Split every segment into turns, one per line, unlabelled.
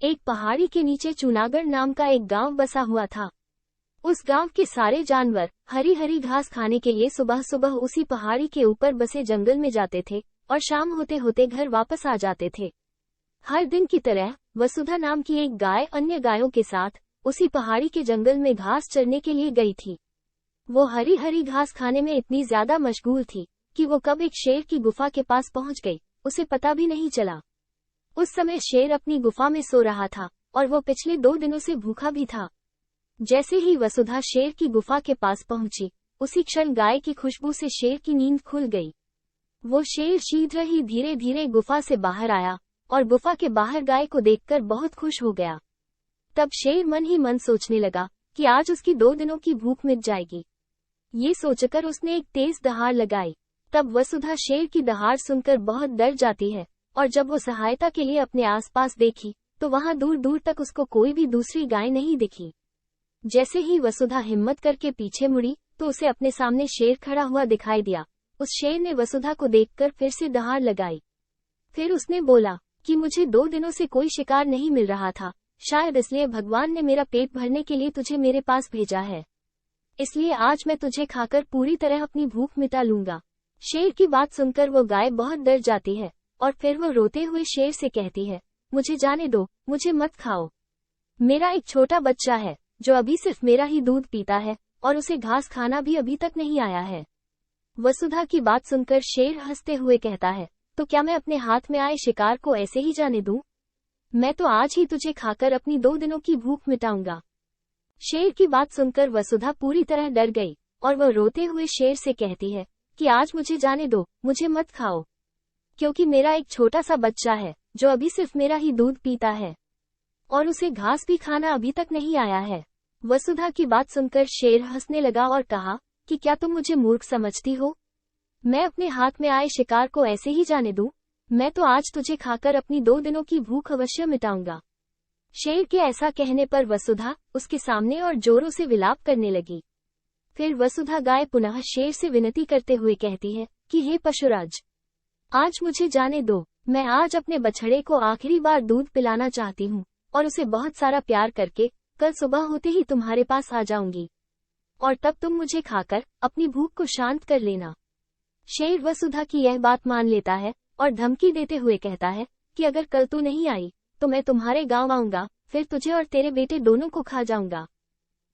एक पहाड़ी के नीचे चूनागढ़ नाम का एक गांव बसा हुआ था। उस गांव के सारे जानवर हरी हरी घास खाने के लिए सुबह सुबह उसी पहाड़ी के ऊपर बसे जंगल में जाते थे और शाम होते होते घर वापस आ जाते थे। हर दिन की तरह वसुधा नाम की एक गाय अन्य गायों के साथ उसी पहाड़ी के जंगल में घास चरने के लिए गई थी। वो हरी हरी घास खाने में इतनी ज्यादा मशगूल थी कि वो कब एक शेर की गुफा के पास पहुंच गई, उसे पता भी नहीं चला। उस समय शेर अपनी गुफा में सो रहा था और वो पिछले 2 दिनों से भूखा भी था। जैसे ही वसुधा शेर की गुफा के पास पहुंची, उसी क्षण गाय की खुशबू से शेर की नींद खुल गई। वो शेर शीघ्र ही धीरे धीरे गुफा से बाहर आया और गुफा के बाहर गाय को देखकर बहुत खुश हो गया। तब शेर मन ही मन सोचने लगा कि आज उसकी 2 दिनों की भूख मिट जाएगी। ये सोचकर उसने एक तेज दहाड़ लगाई। तब वसुधा शेर की दहाड़ सुनकर बहुत डर जाती है और जब वो सहायता के लिए अपने आसपास देखी तो वहां दूर दूर तक उसको कोई भी दूसरी गाय नहीं दिखी। जैसे ही वसुधा हिम्मत करके पीछे मुड़ी तो उसे अपने सामने शेर खड़ा हुआ दिखाई दिया। उस शेर ने वसुधा को देखकर फिर से दहाड़ लगाई। फिर उसने बोला कि मुझे 2 दिनों से कोई शिकार नहीं मिल रहा था, शायद इसलिए भगवान ने मेरा पेट भरने के लिए तुझे मेरे पास भेजा है, इसलिए आज मैं तुझे खाकर पूरी तरह अपनी भूख मिटा लूंगा। शेर की बात सुनकर वो गाय बहुत डर जाती है और फिर वो रोते हुए शेर से कहती है, मुझे जाने दो, मुझे मत खाओ। मेरा एक छोटा बच्चा है जो अभी सिर्फ मेरा ही दूध पीता है और उसे घास खाना भी अभी तक नहीं आया है। वसुधा की बात सुनकर शेर हंसते हुए कहता है, तो क्या मैं अपने हाथ में आए शिकार को ऐसे ही जाने दूं? मैं तो आज ही तुझे खाकर अपनी 2 दिनों की भूख मिटाऊंगा। शेर की बात सुनकर वसुधा पूरी तरह डर गई और वह रोते हुए शेर से कहती है कि आज मुझे जाने दो, मुझे मत खाओ, क्योंकि मेरा एक छोटा सा बच्चा है जो अभी सिर्फ मेरा ही दूध पीता है और उसे घास भी खाना अभी तक नहीं आया है। वसुधा की बात सुनकर शेर हंसने लगा और कहा कि क्या तुम मुझे मूर्ख समझती हो? मैं अपने हाथ में आए शिकार को ऐसे ही जाने दूं? मैं तो आज तुझे खाकर अपनी 2 दिनों की भूख अवश्य मिटाऊंगा। शेर के ऐसा कहने पर वसुधा उसके सामने और जोरों से विलाप करने लगी। फिर वसुधा गाय पुनः शेर से विनती करते हुए कहती है कि हे पशुराज, आज मुझे जाने दो, मैं आज अपने बछड़े को आखिरी बार दूध पिलाना चाहती हूँ और उसे बहुत सारा प्यार करके कल सुबह होते ही तुम्हारे पास आ जाऊंगी और तब तुम मुझे खाकर अपनी भूख को शांत कर लेना। शेर वसुधा की यह बात मान लेता है और धमकी देते हुए कहता है कि अगर कल तू नहीं आई तो मैं तुम्हारे गांव आऊंगा, फिर तुझे और तेरे बेटे दोनों को खा जाऊंगा।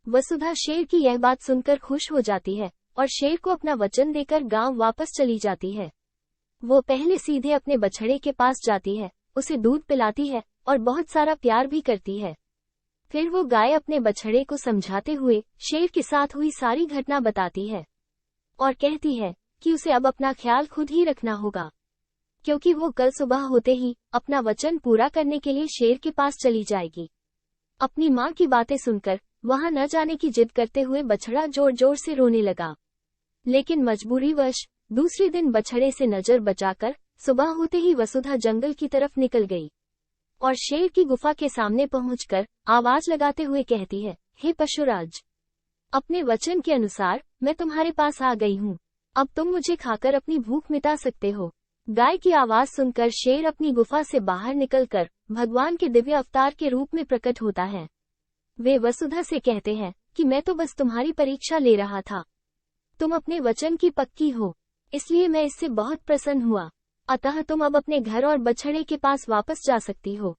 वसुधा शेर की यह बात सुनकर खुश हो जाती है और शेर को अपना वचन देकर गांव वापस चली जाती है। वो पहले सीधे अपने बछड़े के पास जाती है, उसे दूध पिलाती है और बहुत सारा प्यार भी करती है। फिर वो गाय अपने बछड़े को समझाते हुए शेर के साथ हुई सारी घटना बताती है और कहती है कि उसे अब अपना ख्याल खुद ही रखना होगा, क्योंकि वो कल सुबह होते ही अपना वचन पूरा करने के लिए शेर के पास चली जाएगी। अपनी माँ की बातें सुनकर वहां न जाने की जिद करते हुए बछड़ा जोर जोर से रोने लगा, लेकिन मजबूरीवश दूसरे दिन बछड़े से नजर बचाकर सुबह होते ही वसुधा जंगल की तरफ निकल गई और शेर की गुफा के सामने पहुंचकर आवाज लगाते हुए कहती है, हे पशुराज, अपने वचन के अनुसार मैं तुम्हारे पास आ गई हूँ, अब तुम मुझे खाकर अपनी भूख मिटा सकते हो। गाय की आवाज सुनकर शेर अपनी गुफा से बाहर निकलकर भगवान के दिव्य अवतार के रूप में प्रकट होता है। वे वसुधा से कहते हैं कि मैं तो बस तुम्हारी परीक्षा ले रहा था, तुम अपने वचन की पक्की हो, इसलिए मैं इससे बहुत प्रसन्न हुआ, अतः तुम अब अपने घर और बछड़े के पास वापस जा सकती हो।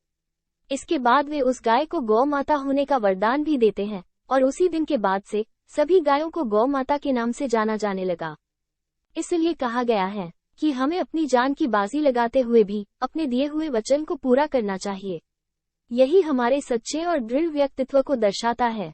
इसके बाद वे उस गाय को गौ माता होने का वरदान भी देते हैं और उसी दिन के बाद से सभी गायों को गौ माता के नाम से जाना जाने लगा। इसलिए कहा गया है कि हमें अपनी जान की बाजी लगाते हुए भी अपने दिए हुए वचन को पूरा करना चाहिए। यही हमारे सच्चे और दृढ़ व्यक्तित्व को दर्शाता है।